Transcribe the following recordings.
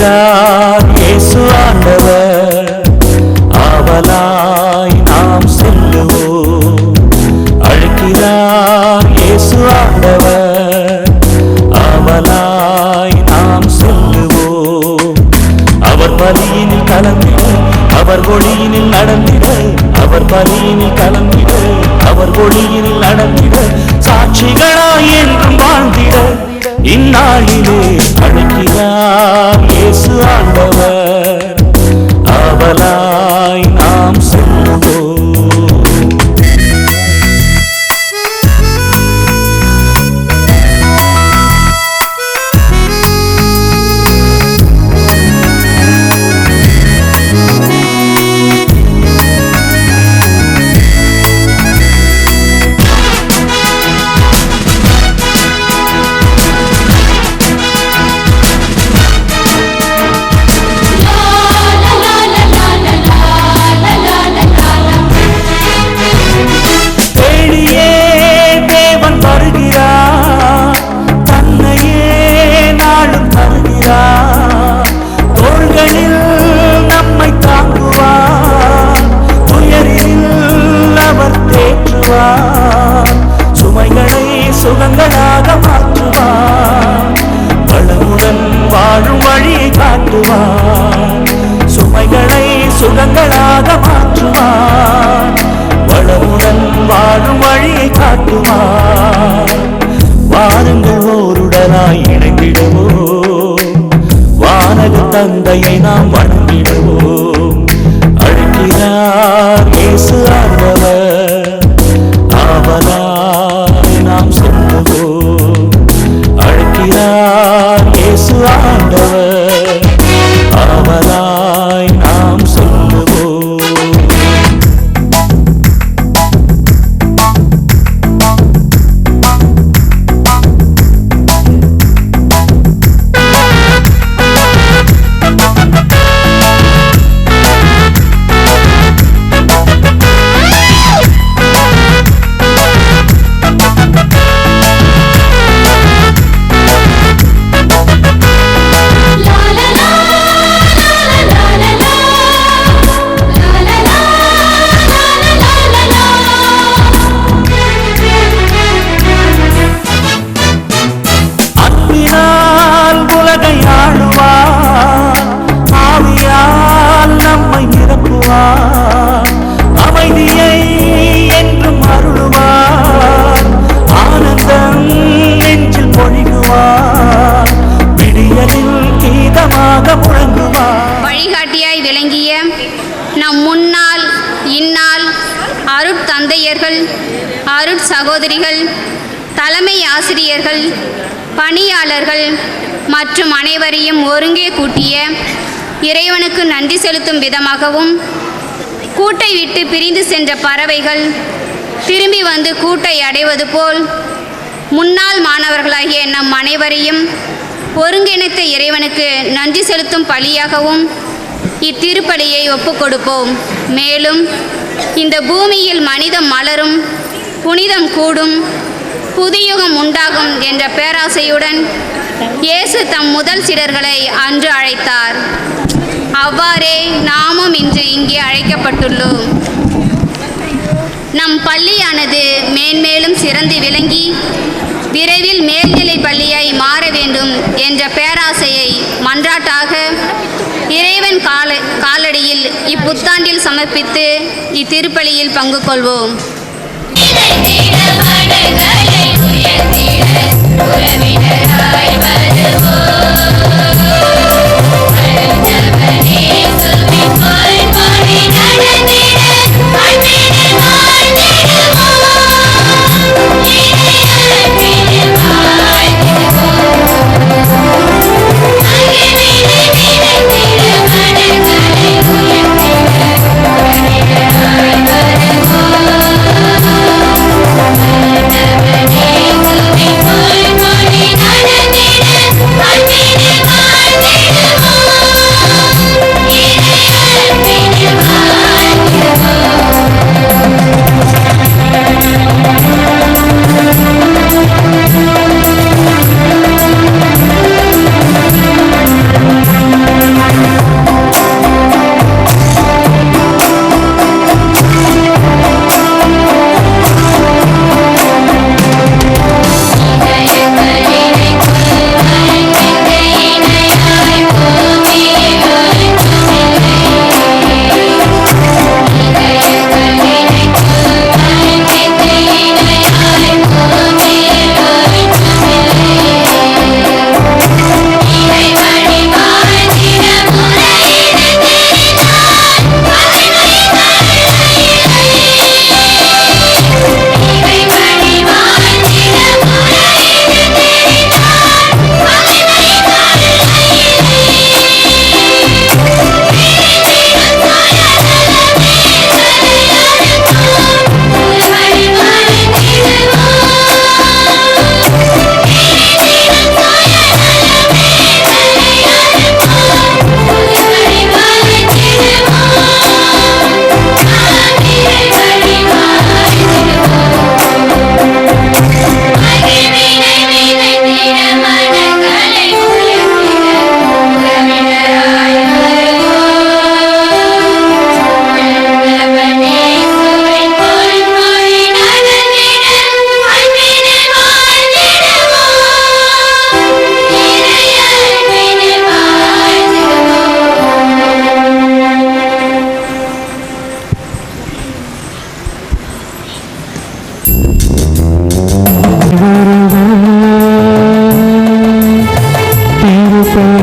அழைக்கிறார் இயேசு ஆண்டவர், ஆவலாய் நாம் செல்லுவோம். அழைக்கிறார் இயேசு ஆண்டவர், ஆவலாய் நாம் செல்லுவோம். அவர் பலியினில் கலந்திட, அவர் ஒளியினில் நடந்திட, அவர் பலியினில் கலந்திட, அவர் ஒளியினில் நடந்திட, சாட்சிகளாய் என்றும் வாழ்ந்திட இந்நாளிலே அழைக்கிறார் இயேசு ஆண்டவர், ஆவலாய் நாம் செல்லுவோம். சுமைகளை சுகங்களாக மாற்றுவார், வளமுடன் வாழும் வழியை காட்டுவார். சுமைகளை சுகங்களாக மாற்றுவார், வளமுடன் வாழும் வழியை காட்டுவார். வாருங்கள் ஓருடனாய் இணைந்திடுவோம், வானக தந்தையை நாம் வணங்கிடுவோம். அழைக்கிறார் இயேசு ஆண்டவர், ஆவலாய் நாம் செல்லுவோம். அழைக்கிறார் இயேசு ஆண்டவர், ஆவலாய் நாம் செல்லுவோம். அமைதியை என்றும் அருளுவார், ஆனந்தம் நெஞ்சில் பொழிகுவார், விடியலில் கீதமாக முழங்குவார். வழிகாட்டியாய் விளங்கிய நம் முன்னாள் இந்நாள் அருட்தந்தையர்கள், அருட்சகோதரிகள், தலைமை ஆசிரியர்கள், பணியாளர்கள் மற்றும் அனைவரையும் ஒருங்கே கூட்டிய இறைவனுக்கு நன்றி செலுத்தும் விதமாகவும், கூட்டை விட்டு பிரிந்து சென்ற பறவைகள் திரும்பி வந்து கூட்டை அடைவது போல் முன்னாள் மாணவர்களாகிய நம் அனைவரையும் ஒருங்கிணைத்த இறைவனுக்கு நன்றி செலுத்தும் பலியாகவும் இத்திருப்பலியை ஒப்புக்கொடுப்போம். மேலும் இந்த பூமியில் மனிதம் மலரும், புனிதம் கூடும், புதியுகம் உண்டாகும் என்ற பேராசையுடன் இயேசு தம் முதல் சீடர்களை அன்று அழைத்தார். அவ்வாறே நாமும் இன்று இங்கே அழைக்கப்பட்டுள்ளோம். நம் பள்ளியானது மேன்மேலும் சிறந்து விளங்கி விரைவில் மேல்நிலை பள்ளியாய் மாற வேண்டும் என்ற பேராசையை மன்றாட்டாக இறைவன் காலடியில் இப்புத்தாண்டில் சமர்ப்பித்து இத்திருப்பலியில் பங்கு கொள்வோம். I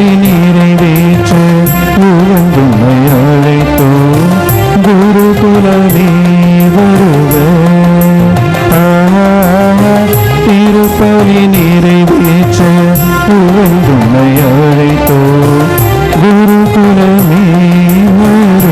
திருப்பலி நிறைவேற்ற உலகுமை அழைத்தோ குருகுலமே வருக. திருப்பலி நிறைவேற்ற உலகுமை அழைத்தோ குருகுலமே வருக.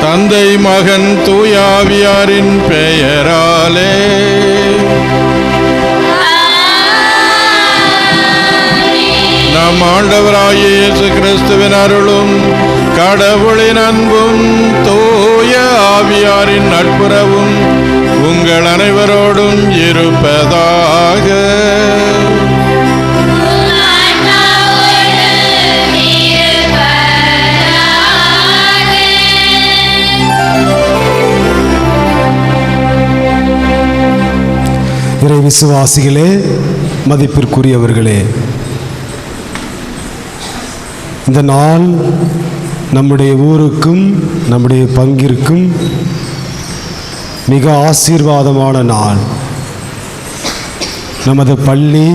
தந்தை மகன் தூயாவியாரின் பெயராலே நம் ஆண்டவராகிய இயேசு கிறிஸ்துவின் அருளும் கடவுளின் அன்பும் தூய ஆவியாரின் நட்புறவும் உங்கள் அனைவரோடும் இருப்பதாக. இறை விசுவாசிகளே, மதிப்பிற்குரியவர்களே, இந்த நாள் நம்முடைய ஊருக்கும் நம்முடைய பங்கிற்கும் மிக ஆசீர்வாதமான நாள். நமது பள்ளி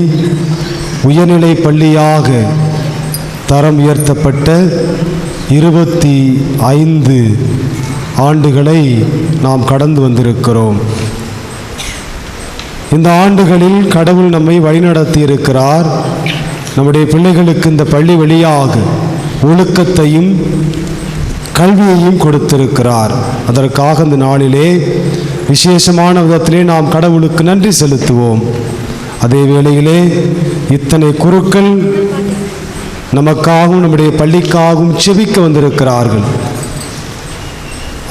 உயர்நிலை பள்ளியாக தரம் உயர்த்தப்பட்ட 25 ஆண்டுகளை நாம் கடந்து வந்திருக்கிறோம். இந்த ஆண்டுகளில் கடவுள் நம்மை வழிநடத்தி இருக்கிறார். நம்முடைய பிள்ளைகளுக்கு இந்த பள்ளி வழியாக ஒழுக்கத்தையும் கல்வியையும் கொடுத்திருக்கிறார். அதற்காக இந்த நாளிலே விசேஷமான விதத்திலே நாம் கடவுளுக்கு நன்றி செலுத்துவோம். அதே வேளையிலே இத்தனை குருக்கள் நமக்காகவும் நம்முடைய பள்ளிக்காகவும் செபிக்க வந்திருக்கிறார்கள்.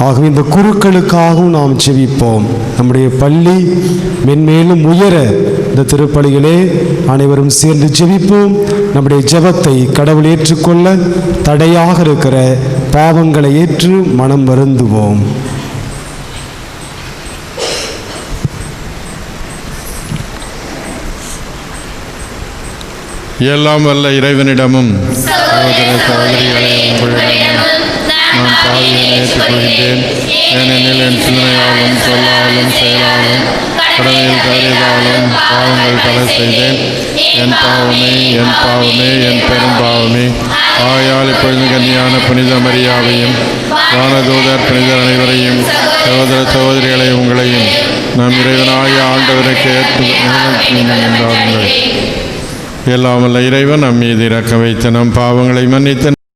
ஆகவே இந்த குருக்களுக்காகவும் நாம் செபிப்போம். நம்முடைய பள்ளி மென்மேலும் உயர இந்த திருப்பலியிலே அனைவரும் சேர்ந்து செபிப்போம். நம்முடைய ஜெபத்தை கடவுள் ஏற்றுக்கொள்ள தடையாக இருக்கிற பாவங்களை ஏற்று மனம் வருந்துவோம். எல்லாம் வல்ல இறைவனிடமும் சகோதர சகோதரிகளே உங்களிடமும் ஏற்றுக்கொள்கின்றேன். ஏனெனில் என் சிந்தனையாலும் சொல்லாலும் செயலாலும் கடமையில் தவறியதாலும் பாவங்கள் பல செய்தேன். என் பாவமே என் பாவமே என் பெரும் பாவமே. ஆயால் இப்பொழுது கன்னியான புனித மரியாவையும் வானதூதர் புனிதர் அனைவரையும் சகோதர சகோதரிகளை உங்களையும் நம் இறைவனாகிய ஆண்டவருக்கு ஏற்றுங்கள். எல்லாம் வல்ல இறைவன் நம் மீது இறக்க வைத்து நம் பாவங்களை மன்னித்து